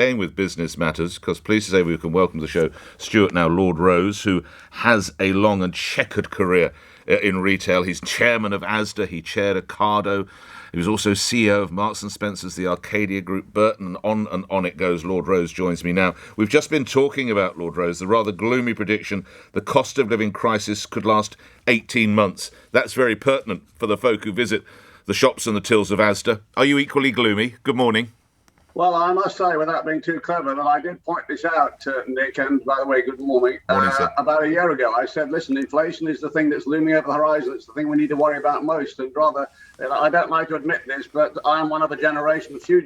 Staying with business matters, because pleased to say we can welcome to the show Stuart, now Lord Rose, who has a long and checkered career in retail. He's chairman of Asda, he chaired Ocado, he was also CEO of Marks and Spencer's, the Arcadia Group, Burton, and on it goes. Lord Rose joins me now. We've just been talking about, Lord Rose, the rather gloomy prediction the cost of living crisis could last 18 months. That's very pertinent for the folk who visit the shops and the tills of Asda. Are you equally gloomy? Good morning. Well, I must say, without being too clever, that I did point this out, Nick, and by the way, good morning. About a year ago, I said, listen, inflation is the thing that's looming over the horizon. It's the thing we need to worry about most. And rather, I don't like to admit this, but I am one of a generation, a few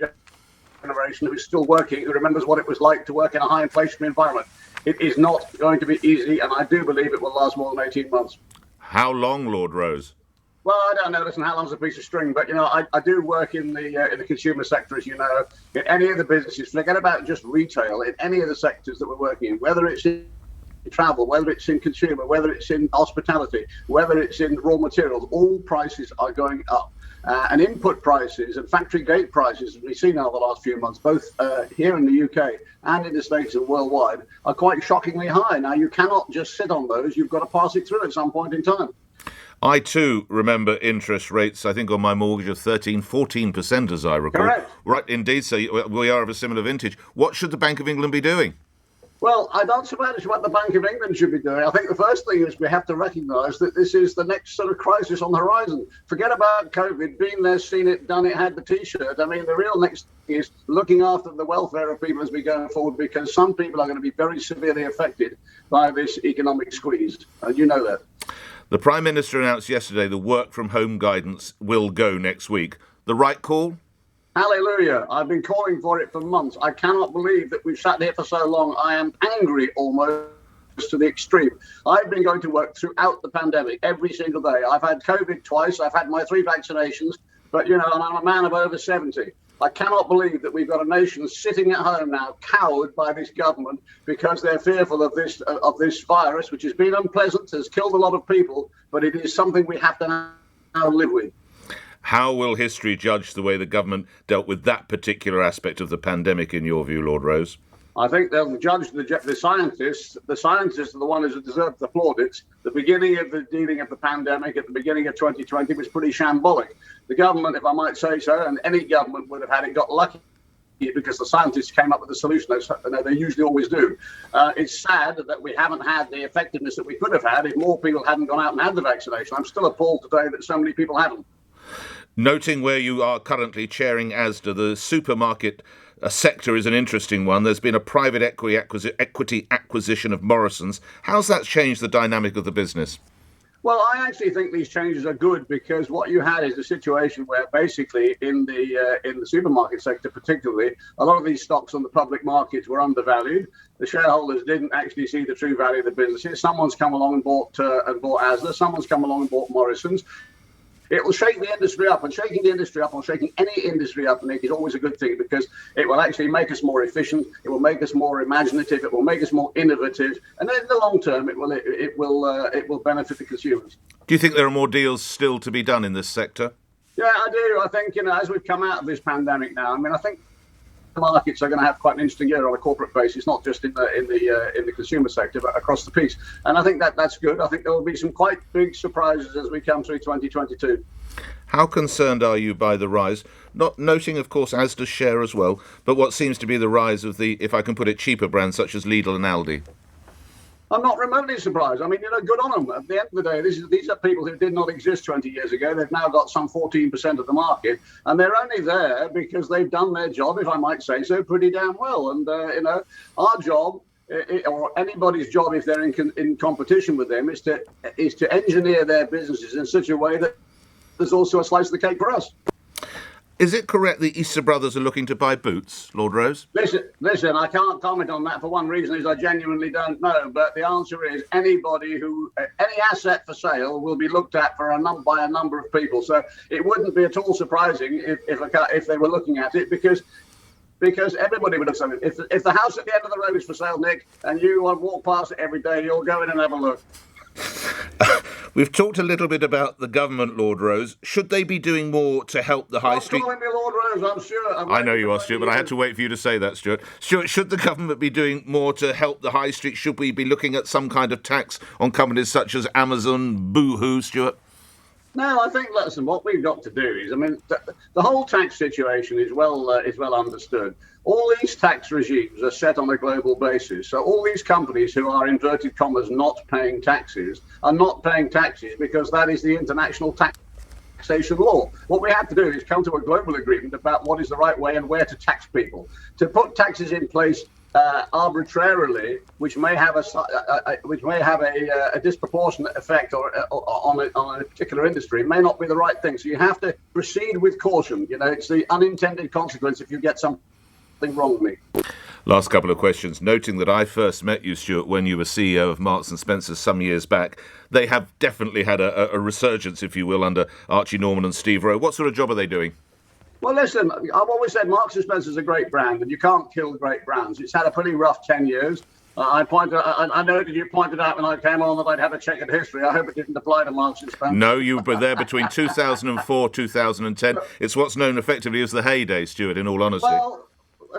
generation who is still working, who remembers what it was like to work in a high inflationary environment. It is not going to be easy, and I do believe it will last more than 18 months. How long, Lord Rose? Well, I don't know. Listen, how long's a piece of string? But I do work in the consumer sector, as you know. In any of the businesses, forget about just retail. In any of the sectors that we're working in, whether it's in travel, whether it's in consumer, whether it's in hospitality, whether it's in raw materials, all prices are going up. And input prices and factory gate prices, as we've seen over the last few months, both here in the UK and in the States and worldwide, are quite shockingly high. Now, you cannot just sit on those. You've got to pass it through at some point in time. I, too, remember interest rates, I think, on my mortgage of 14%, as I recall. Correct. Right, indeed, so we are of a similar vintage. What should the Bank of England be doing? Well, I don't so much what the Bank of England should be doing. I think the first thing is we have to recognise that this is the next sort of crisis on the horizon. Forget about COVID, been there, seen it, done it, had the T-shirt. I mean, the real next thing is looking after the welfare of people as we go forward, because some people are going to be very severely affected by this economic squeeze. And you know that. The Prime Minister announced yesterday the work-from-home guidance will go next week. The right call? Hallelujah. I've been calling for it for months. I cannot believe that we've sat here for so long. I am angry almost to the extreme. I've been going to work throughout the pandemic every single day. I've had COVID twice. I've had my 3 vaccinations. But, and I'm a man of over 70. I cannot believe that we've got a nation sitting at home now, cowed by this government because they're fearful of this virus, which has been unpleasant, has killed a lot of people, but it is something we have to now live with. How will history judge the way the government dealt with that particular aspect of the pandemic, in your view, Lord Rose? I think they'll judge the scientists. The scientists are the ones who deserve the plaudits. The beginning of the dealing of the pandemic at the beginning of 2020 was pretty shambolic. The government, if I might say so, and any government would have had it, got lucky because the scientists came up with a solution. They usually always do. It's sad that we haven't had the effectiveness that we could have had if more people hadn't gone out and had the vaccination. I'm still appalled today that so many people haven't. Noting where you are currently chairing Asda, the supermarket sector is an interesting one. There's been a private equity acquisition of Morrison's. How's that changed the dynamic of the business? Well, I actually think these changes are good, because what you had is a situation where basically in the supermarket sector particularly, a lot of these stocks on the public markets were undervalued. The shareholders didn't actually see the true value of the businesses. Someone's come along and bought Asda. Someone's come along and bought Morrison's. It will shake the industry up, and shaking the industry up or shaking any industry up, Nick, is always a good thing, because it will actually make us more efficient. It will make us more imaginative. It will make us more innovative, and in the long term, it will benefit the consumers. Do you think there are more deals still to be done in this sector? Yeah, I do. I think as we've come out of this pandemic now, I think the markets are going to have quite an interesting year on a corporate basis, not just in the consumer sector, but across the piece. And I think that's good. I think there will be some quite big surprises as we come through 2022. How concerned are you by the rise, not noting, of course, Asda's share as well, but what seems to be the rise of the, if I can put it, cheaper brands such as Lidl and Aldi? I'm not remotely surprised. Good on them. At the end of the day, these are people who did not exist 20 years ago. They've now got some 14% of the market, and they're only there because they've done their job, if I might say so, pretty damn well. And, our job, or anybody's job if they're in competition with them, is to engineer their businesses in such a way that there's also a slice of the cake for us. Is it correct the Easter Brothers are looking to buy Boots, Lord Rose? Listen, I can't comment on that for one reason, is I genuinely don't know. But the answer is any asset for sale will be looked at by a number of people. So it wouldn't be at all surprising if they were looking at it, because everybody would have something. If the house at the end of the road is for sale, Nick, and you walk past it every day, you'll go in and have a look. We've talked a little bit about the government, Lord Rose. Should they be doing more to help the high street? Calling me Lord Rose, I'm Stuart. I know you are, Stuart, but I had to wait for you to say that, Stuart. Stuart, should the government be doing more to help the high street? Should we be looking at some kind of tax on companies such as Amazon, Boohoo, Stuart? No, I think, listen, what we've got to do is, I mean, the whole tax situation is well understood. All these tax regimes are set on a global basis. So all these companies who are, inverted commas, not paying taxes are not paying taxes because that is the international taxation law. What we have to do is come to a global agreement about what is the right way and where to tax people. To put taxes in place arbitrarily, which may have a disproportionate effect on a particular industry, may not be the right thing. So you have to proceed with caution. You know, it's the unintended consequence if you get something wrong with me. Last couple of questions. Noting that I first met you, Stuart, when you were CEO of Marks and Spencer's some years back, they have definitely had a resurgence, if you will, under Archie Norman and Steve Rowe. What sort of job are they doing? Well, listen, I've always said Marks & Spencer's a great brand, and you can't kill great brands. It's had a pretty rough 10 years. I know that you pointed out when I came on that I'd have a checkered history. I hope it didn't apply to Marks & Spencer. No, you were there between 2004, 2010. It's what's known effectively as the heyday, Stuart, in all honesty. Well,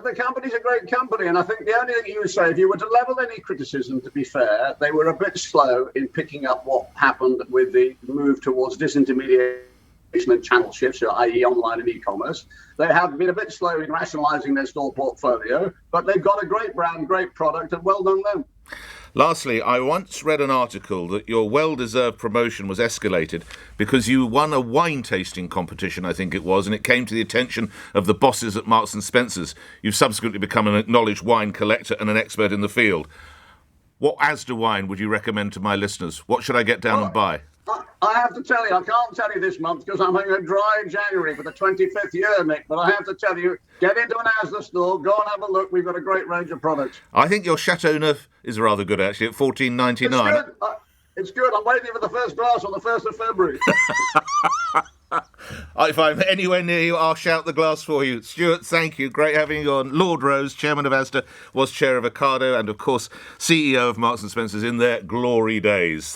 the company's a great company, and I think the only thing you would say, if you were to level any criticism, to be fair, they were a bit slow in picking up what happened with the move towards disintermediation and channel shifts, i.e. online and e-commerce. They have been a bit slow in rationalising their store portfolio, but they've got a great brand, great product, and well done them. Lastly, I once read an article that your well-deserved promotion was escalated because you won a wine tasting competition, I think it was, and it came to the attention of the bosses at Marks & Spencer's. You've subsequently become an acknowledged wine collector and an expert in the field. What Asda wine would you recommend to my listeners? What should I get down and buy? I have to tell you, I can't tell you this month because I'm having a dry January for the 25th year, Nick. But I have to tell you, get into an Asda store, go and have a look. We've got a great range of products. I think your Chateau Neuf is rather good, actually, at $14.99. It's good. I'm waiting for the first glass on the 1st of February. If I'm anywhere near you, I'll shout the glass for you. Stuart, thank you. Great having you on. Lord Rose, Chairman of Asda, was Chair of Ocado and, of course, CEO of Marks & Spencer's in their glory days.